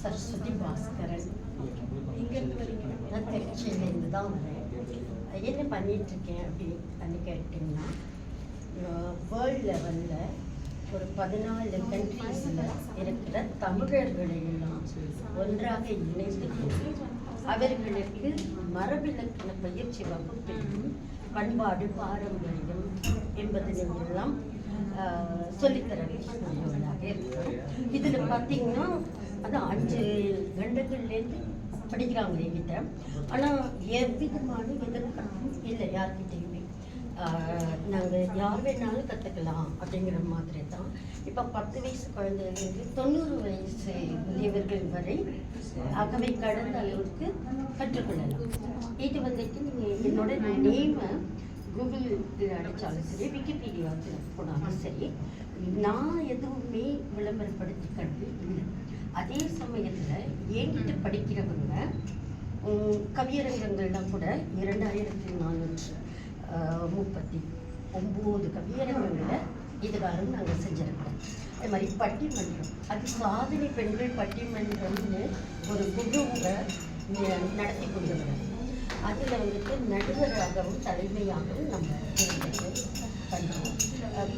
சரஸ்வதி பாஸ்கரன். நான் திருச்சியிலேருந்து தான் வரேன். என்ன பண்ணிகிட்ருக்கேன் அப்படின்னு கேட்டிங்கன்னா, வேர்ல்டு லெவலில் ஒரு 14 கண்ட்ரீஸில் இருக்கிற தமிழர்களையெல்லாம் ஒன்றாக இணைந்து அவர்களுக்கு மரபிலக்கண பயிற்சி வகுப்பிலும் பண்பாடு பாரம்பரியம் என்பதெல்லாம் சொல்லித்தர விஷயங்களாக இருக்கிறோம். இதில் பார்த்தீங்கன்னா அது 5 கண்டங்கள்லேருந்து படிக்கிறாங்க என்கிட்ட. ஆனால் எவ்விதமான எதிர்பார்ப்பும் இல்லை யார்கிட்டையுமே. நாங்கள் யார் வேணாலும் கற்றுக்கலாம் அப்படிங்கிற மாதிரி தான். இப்போ 10 வயசு குழந்தைகளுக்கு 90 வயசு முதியவர்கள் வரை அகவை கடந்த அளவுக்கு கற்றுக்கொள்ளலாம். இது வந்துட்டு நீங்கள் என்னோட நேமை கூகுளில் அடித்தாலும் சரி, விக்கிபீடியாவில் போனாலும் சரி, நான் எதுவுமே விளம்பரப்படுத்திக்கிறது இல்லை. அதே சமயத்தில் என்கிட்ட படிக்கிறவங்க கவியரங்கங்கள்லாம் கூட 2439 கவியரங்கங்களில் இதுகாரம் நாங்கள் செஞ்சுருக்கோம். அது மாதிரி பட்டிமன்றம், அது சாதனை பெண்கள் பட்டிமன்றம்னு ஒரு குழுவை நடத்தி கொண்டு வரோம். அதில் வந்துட்டு நடுவராகவும் தலைமையாகவும் நம்ம பண்ணுறோம்.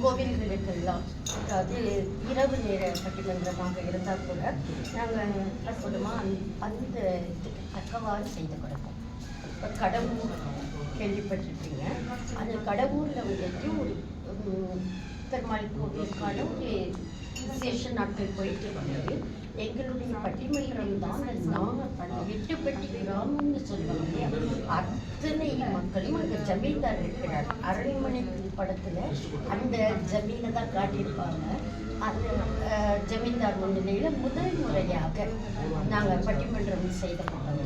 கோவில்களுக்கெல்லாம், அதாவது இரவு நேர பட்டிமன்றமாக இருந்தால் கூட நாங்கள் சொல்லுமா அந்த தக்கவாறு செய்து கொடுப்போம். இப்போ கடவுர் கேள்விப்பட்டிருக்கீங்க. அந்த கடவுரில் வந்துட்டு ஒரு பெருமாள் கோவிலுக்கான ஒரு விசேஷ நாட்கள் போயிட்டு வந்தது. எங்களுடைய பட்டிமன்றம் தான் நாங்கள் அந்த 8 பெட்டி கிராமம்னு சொல்லுவாங்க. அத்தனை மக்களும் அங்கே ஜமீன்தார் இருக்கிறார். அரண்மனை படத்தில் அந்த ஜமீனை தான் காட்டியிருப்பாங்க. அந்த ஜமீன்தார் முன்னிலையில் முதல் முறையாக நாங்கள் பட்டிமன்றம் செய்த படம்.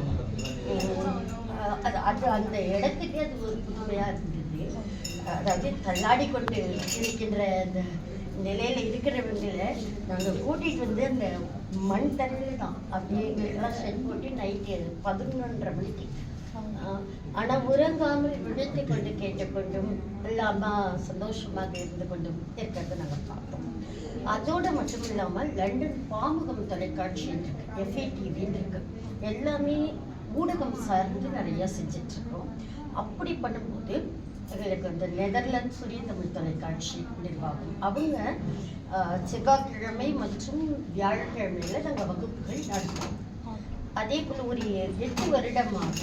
அது அந்த இடத்துக்கே அது ஒரு புதுமையாக இருந்தது. அதாவது தள்ளாடி கொண்டு இருக்கின்ற அந்த நிலையில் இருக்கிறவங்களை நாங்கள் கூட்டிகிட்டு வந்து அந்த மண் தரையில் தான் அப்படியே எங்களுக்கெல்லாம் செட் போட்டு நைட்டு 11:30 மணிக்கு ஆனால் உறங்காமல் விழித்து கொண்டு கேட்டுக்கொண்டும் இல்லாமல் சந்தோஷமாக இருந்து கொண்டும் இருக்கிறத நாங்கள் பார்த்தோம். அதோடு மட்டும் இல்லாமல் லண்டன் பாமுகம் தொலைக்காட்சி FATVன்னு இருக்கு. எல்லாமே ஊடகம் சார்ந்து நிறையா செஞ்சிட்ருக்கோம். அப்படி பண்ணும்போது எங்களுக்கு இந்த நெதர்லாந்து சுரிய தமிழ் தொலைக்காட்சி நிர்வாகம் அவங்க செவ்வாய்க்கிழமை மற்றும் வியாழக்கிழமையில் நாங்கள் வகுப்புகள் நடத்துவோம். அதே போல் ஒரு 8 வருடமாக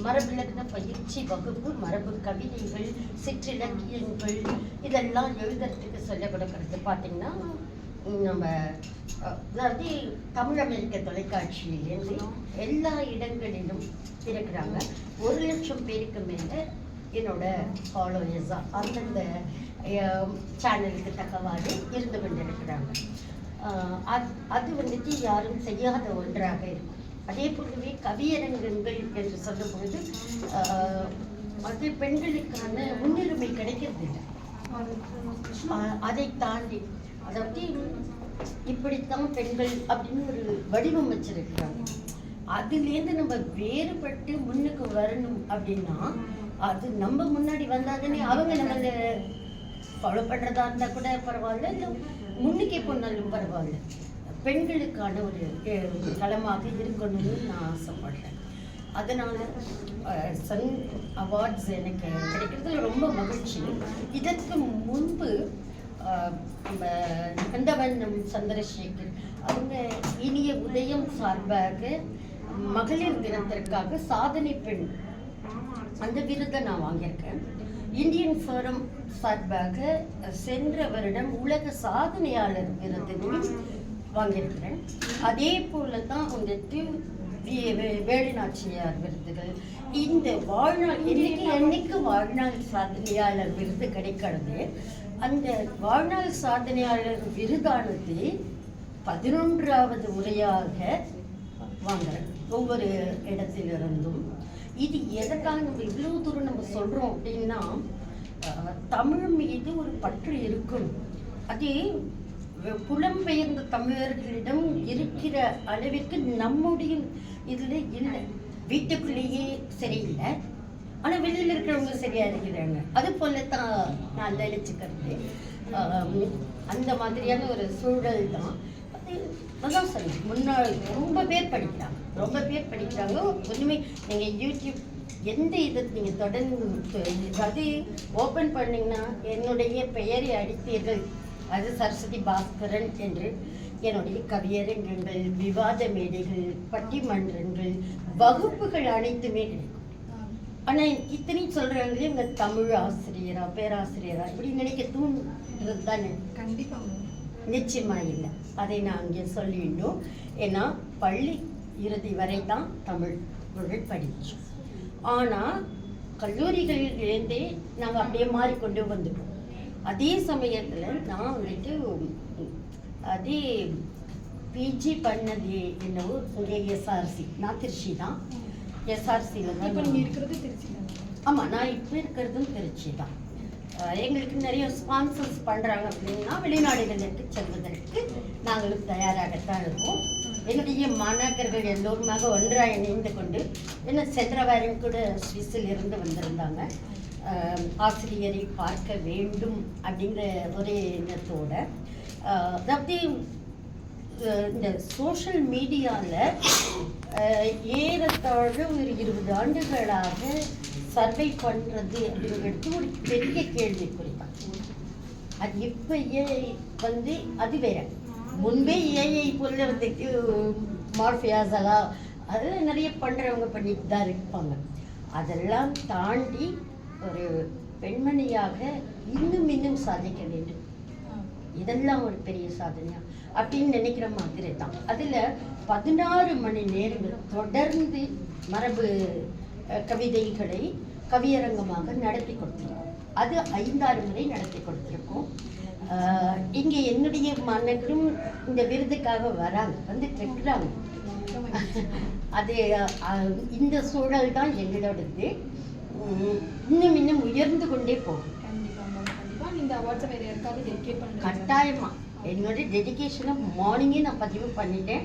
மரபிலக்கண பயிற்சி வகுப்பு, மரபு கவிதைகள், சிற்றிலக்கியங்கள் இதெல்லாம் எழுதுறதுக்கு சொல்லிக் கொடுக்கறது பார்த்தீங்கன்னா நம்ம அதாவது தமிழ் அமெரிக்க தொலைக்காட்சியிலேருந்து எல்லா இடங்களிலும் இருக்கிறாங்க. 1,00,000 பேருக்கு மேலே என்னோட ஃபாலோயர்ஸாக அந்தந்த சேனலுக்கு தக்கவாறு இருந்து கொண்டிருக்கிறாங்க. அது வந்துட்டு யாரும் செய்யாத ஒன்றாக இருக்கும். அதே போலவே கவியரங்கங்கள் என்று சொல்லும் பொழுது அது பெண்களுக்கான முன்னுரிமை கிடைக்கிறது இல்லை. அதை தாண்டி அதாவது இப்படித்தான் பெண்கள் அப்படின்னு ஒரு வடிவம் வச்சிருக்கிறாங்க. அதுலேருந்து நம்ம வேறுபட்டு முன்னுக்கு வரணும் அப்படின்னா அது நம்ம முன்னாடி வந்தாதானே அவங்க நம்மளை ஃபாலோ பண்ணுறதா இருந்தால் கூட பரவாயில்ல, இல்லை முன்னுக்கே போனாலும் பரவாயில்ல. பெண்களுக்கான ஒரு களமாக இருக்கணும்னு நான் ஆசைப்படுறேன். அதனால் சன் அவார்ட்ஸ் எனக்கு கிடைக்கிறதுல ரொம்ப மகிழ்ச்சி. இதற்கு முன்பு நம்ம கந்தவண்ணம் சந்திரசேகர் அவங்க இனிய உதயம் சார்பாக மகளிர் தினத்திற்காக சாதனை பெண் அந்த விருதை நான் வாங்கியிருக்கேன். இந்தியன் ஃபோரம் சார்பாக சென்ற வருடம் உலக சாதனையாளர் விருதினையும் வாங்கியிருக்கிறேன். அதே போல தான் வந்துட்டு வேலுநாச்சியார் விருதுகள். இந்த வாழ்நாள் என்னைக்கு வாழ்நாள் சாதனையாளர் விருது கிடைக்கிறது. அந்த வாழ்நாள் சாதனையாளர் விருதானது 11வது முறையாக வாங்குறேன் ஒவ்வொரு இடத்திலிருந்தும். இது எதற்காக நம்ம இவ்வளோ தூரம் நம்ம சொல்கிறோம் அப்படின்னா, தமிழ் மீது ஒரு பற்று இருக்கும். அது புலம்பெயர்ந்த தமிழர்களிடம் இருக்கிற அளவிற்கு நம்முடைய இதில் இல்லை. வீட்டுக்குள்ளேயே சரியில்லை, ஆனால் வெளியில் இருக்கிறவங்க சரியாக இருக்கிறாங்க. அது போல தான் நான் நினைச்சுக்கிறது. அந்த மாதிரியான ஒரு சூழல் தான். அது அதான் சரி முன்னாள் ரொம்ப பேர் படிக்கிறாங்க. ஒன்றுமே நீங்கள் யூடியூப் எந்த இதை நீங்கள் தொடர்ந்து அது ஓப்பன் பண்ணிங்கன்னா என்னுடைய பெயரை அடித்தீர்கள், அது சரஸ்வதி பாஸ்கரன் என்று. என்னுடைய கவியரங்கங்கள், விவாத மேடைகள், பட்டிமன்றங்கள், வகுப்புகள் அனைத்துமே கிடைக்கும். ஆனால் இத்தனையும் சொல்கிறாங்களே இவங்க தமிழ் ஆசிரியரா பேராசிரியரா இப்படி நினைக்க தூண்டுறது தானே? கண்டிப்பாக நிச்சயமாக இல்லை. அதை நான் இங்கே சொல்லிடணும். ஏன்னா பள்ளி இறுதி வரை தான் தமிழ் மொழி படித்தோம். ஆனால் கல்லூரிகளிலேருந்தே நாங்கள் அப்படியே மாறிக்கொண்டு வந்துட்டோம். அதே சமயத்தில் நான் வந்துட்டு அதே பிஜி பண்ணது என்னவோ இங்கே எஸ்ஆர்சி, நான் திருச்சி தான். எஸ்ஆர்சியில் தான் நீங்கள் இருக்கிறது திருச்சி தான்? ஆமாம், நான் இப்போ இருக்கிறதும் திருச்சி தான். எங்களுக்கு நிறைய ஸ்பான்சர்ஸ் பண்ணுறாங்க அப்படின்னா வெளிநாடுகளுக்கு செல்வதற்கு நாங்களும் தயாராகத்தான் இருக்கோம். என்னுடைய மாணாக்கர்கள் எல்லோருமாக ஒன்றாக இணைந்து கொண்டு என்ன சென்ற வாரம் கூட சுவிஸில் இருந்து வந்திருந்தாங்க. ஆசிரியரை பார்க்க வேண்டும் அப்படிங்கிற ஒரே எண்ணத்தோட. அதாவது இந்த சோஷியல் மீடியாவில் ஏறத்தாழ ஒரு 20 ஆண்டுகளாக சர்வை பண்ணுறது அப்படிங்கிறது ஒரு பெரிய கேள்விக்குறி தான். அது இப்போ ஏஐ வந்து அது வேற. முன்பே ஏஐ போல வந்துட்டு மார்ஃபியாஸலா அதெல்லாம் நிறைய பண்ணுறவங்க பண்ணிட்டு தான் இருப்பாங்க. அதெல்லாம் தாண்டி ஒரு பெண்மணியாக இன்னும் சாதிக்க வேண்டும், இதெல்லாம் ஒரு பெரிய சாதனையா அப்படின்னு நினைக்கிற மாதிரி தான். அதில் 16 மணி நேரங்கள் தொடர்ந்து மரபு கவிதைகளை கவியரங்கமாக நடத்தி கொடுத்துருக்கோம். அது 5-6 முறை நடத்தி கொடுத்துருக்கோம். இங்கே என்னுடைய மாணவர்களும் இந்த விருதுக்காக வராங்க, வந்துட்டு இருக்கிறாங்க. அது இந்த சூழல் தான் எங்களோடது. இன்னும் உயர்ந்து கொண்டே போகும். கட்டாயமா என்னுடைய டெடிகேஷனை மார்னிங்கே நான் பதிவு பண்ணிட்டேன்.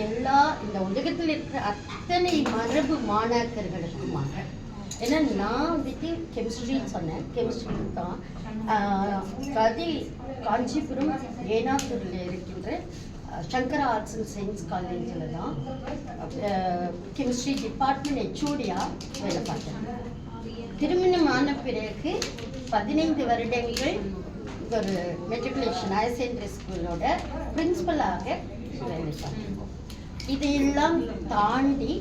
எல்லா இந்த உலகத்தில் இருக்கிற அத்தனை மரபு மாணாக்கர்களுக்குமாக. ஏன்னா நான் வந்துட்டு கெமிஸ்ட்ரின்னு சொன்னேன், கெமிஸ்ட்ரி தான். காஞ்சிபுரம் ஏனாத்தூரில் இருக்கின்ற சங்கரா ஆர்ட்ஸ் அண்ட் சயின்ஸ் காலேஜில் தான் கெமிஸ்ட்ரி டிபார்ட்மெண்ட் ஹெச்ஓடியாக வேலை பார்த்தேன். திருமணம் ஆன பிறகு 15 வருடங்கள் ஒரு மெட்ரிகுலேஷன் ஹையர் செகண்டரி ஸ்கூலோட பிரின்சிபலாக வேலை பார்த்தோம். இதையெல்லாம் தாண்டி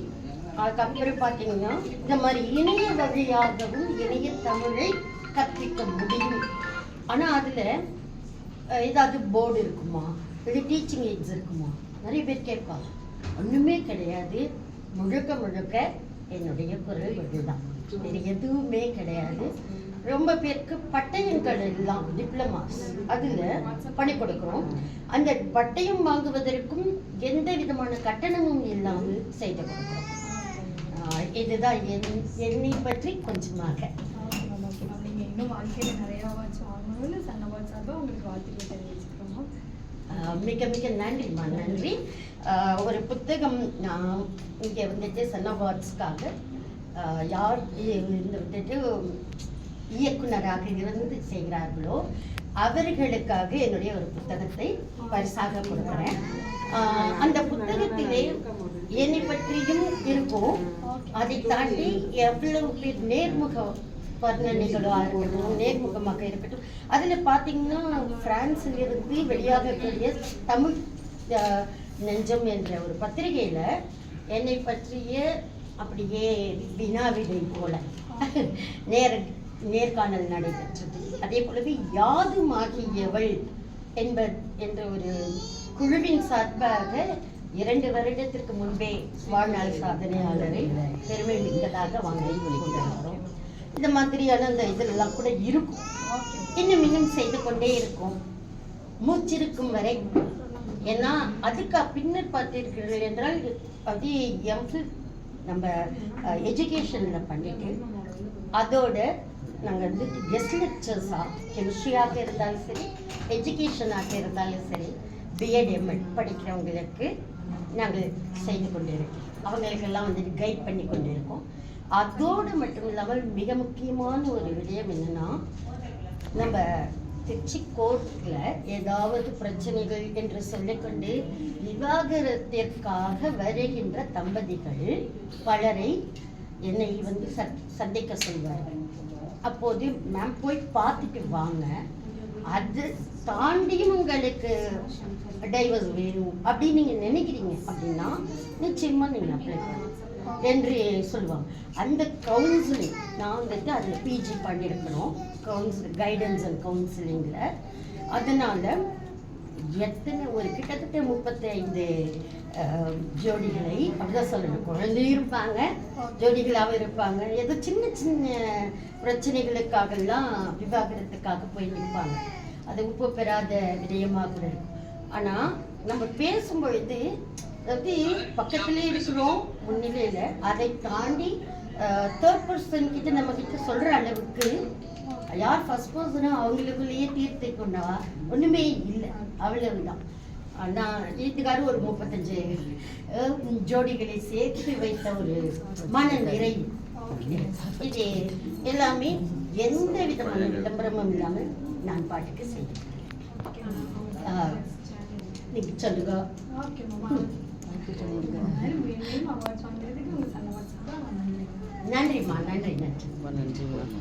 அதுக்கப்புறம் பார்த்தீங்கன்னா இந்த மாதிரி இணைய வழியாகவும் இணைய தமிழை கற்பிக்க முடியும். ஆனால் அதில் ஏதாவது போர்டு இருக்குமா, இல்லை டீச்சிங் எய்ட்ஸ் இருக்குமா, நிறைய பேர் கேட்பாங்க. ஒன்றுமே கிடையாது. முழுக்க என்னுடைய குரல் வழிதான், வேறு எதுவுமே கிடையாது. ரொம்ப பேருக்கு பட்டயங்கள் எல்லாம் டிப்ளமாஸ் அதில் பண்ணி கொடுக்குறோம். அந்த பட்டயம் வாங்குவதற்கும் எந்த விதமான கட்டணமும் இல்லாமல் செய்து கொடுக்குறோம். இதுதான் என்னை பற்றி கொஞ்சமாக. நீங்கள் இன்னும் வாழ்க்கையில் நிறைய அவார்ட்ஸ் வாங்கணும்னு சன் அவார்ட்ஸ் சார்பாக உங்களுக்கு வாழ்த்துக்கள் தெரிவிச்சுக்கிறோம். மிக நன்றிம்மா, நன்றி. ஒரு புத்தகம் நான் இங்கே வந்துட்டு சன் அவார்ட்ஸ்க்காக யார் வந்துட்டு இயக்குனராக இருந்து செய்கிறார்களோ அவர்களுக்காக என்னுடைய ஒரு புத்தகத்தை பரிசாக கொடுக்குறேன். அந்த புத்தகத்திலே என்னை பற்றியும் இருக்கும். அதை தாண்டி எவ்வளவு பேர் நேர்முக வர்ணனைகளாக இருக்கட்டும், நேர்முகமாக இருக்கட்டும். அதில் பார்த்தீங்கன்னா பிரான்சிலிருந்து வெளியாகக்கூடிய தமிழ் நெஞ்சம் என்ற ஒரு பத்திரிகையில் என்னை பற்றிய அப்படியே வினாவிடை போல நேர்காணல் நடைபெற்றது. அதே போலவே யாதுமாகியவள் என்ற ஒரு குழுவின் சார்பாக 2 வருடத்திற்கு முன்பே வாழ்நாள் சாதனையாளரை பெருமை மிக்கதாக வாங்கி கொண்டிருக்கிறோம். இந்த மாதிரியான அந்த இதெல்லாம் கூட இருக்கும். இன்னும் செய்து கொண்டே இருக்கும் மூச்சிருக்கும் வரை. ஏன்னா அதுக்கு பின்னர் பார்த்தீர்கள் என்றால் அது எம்ஃபில் நம்ம எஜுகேஷனில் பண்ணிட்டு அதோட நாங்கள் வந்து கெஸ்ட் லெக்சர்ஸாக கெமிஸ்ட்ரியாக இருந்தாலும் சரி, எஜுகேஷனாக இருந்தாலும் சரி, பிஎட் எம்எட் படிக்கிறவங்களுக்கு நாங்கள் செய்து கொண்டு இருக்கோம். அவங்களுக்கெல்லாம் வந்துட்டு கைட் பண்ணி கொண்டு இருக்கோம். அதோடு மட்டும் இல்லாமல் மிக முக்கியமான ஒரு விடயம் என்னென்னா, நம்ம திருச்சி கோர்ட்ல ஏதாவது பிரச்சனைகள் என்று சொல்லிக்கொண்டு விவாகரத்திற்காக வருகின்ற தம்பதிகள் பலரை என்னை வந்து சந்திக்க சொல்வார்கள். அப்போது மேம் போய் பார்த்துட்டு வாங்க, அது தாண்டியும் உங்களுக்கு டைவர்ஸ் வேணும் அப்படின்னு நீங்கள் நினைக்கிறீங்க அப்படின்னா நிச்சயமாக நீங்கள் அப்ளை பண்ணலாம் என்று சொல்லுவாங்க. அந்த கவுன்சிலிங் நான் வந்துட்டு அதில் பிஜி பண்ணியிருக்கணும், கைடன்ஸ் அண்ட் கவுன்சிலிங்கில். அதனால் எத்தனை ஒரு கிட்டத்தட்ட 35 ஜோடிகளை அப்படிதான் சொல்லணும், குழந்தையும் இருப்பாங்க, ஜோடிகளாகவும் இருப்பாங்க. ஏதோ சின்ன சின்ன பிரச்சனைகளுக்காகலாம் விவாகரத்துக்காக போய் நிற்பாங்க. அது உப்பு பெறாத விடயமாக கூட இருக்கும். ஆனால் நம்ம பேசும்பொழுது அதாவது பக்கத்திலே இருக்கிறோம் முன்னிலையில், அதை தாண்டி தேர்ட் பர்சன் கிட்ட நம்ம கிட்ட சொல்கிற அளவுக்கு யார் ஃபர்ஸ்ட் பர்சனோ அவங்களுக்குள்ளேயே தீர்த்து கொண்டா ஒன்றுமே இல்லை, அவ்வளவுதான். நான் வீட்டுக்காரர் ஒரு 35 ஜோடிகளை சேர்த்து வைத்த ஒரு மன நிறைவு. இது எல்லாமே எந்த விதமான விளம்பரமும் இல்லாமல் நான் பாட்டுக்கு செய்கிறேன். நீங்க சொல்லுங்க. நன்றிம்மா, நன்றி.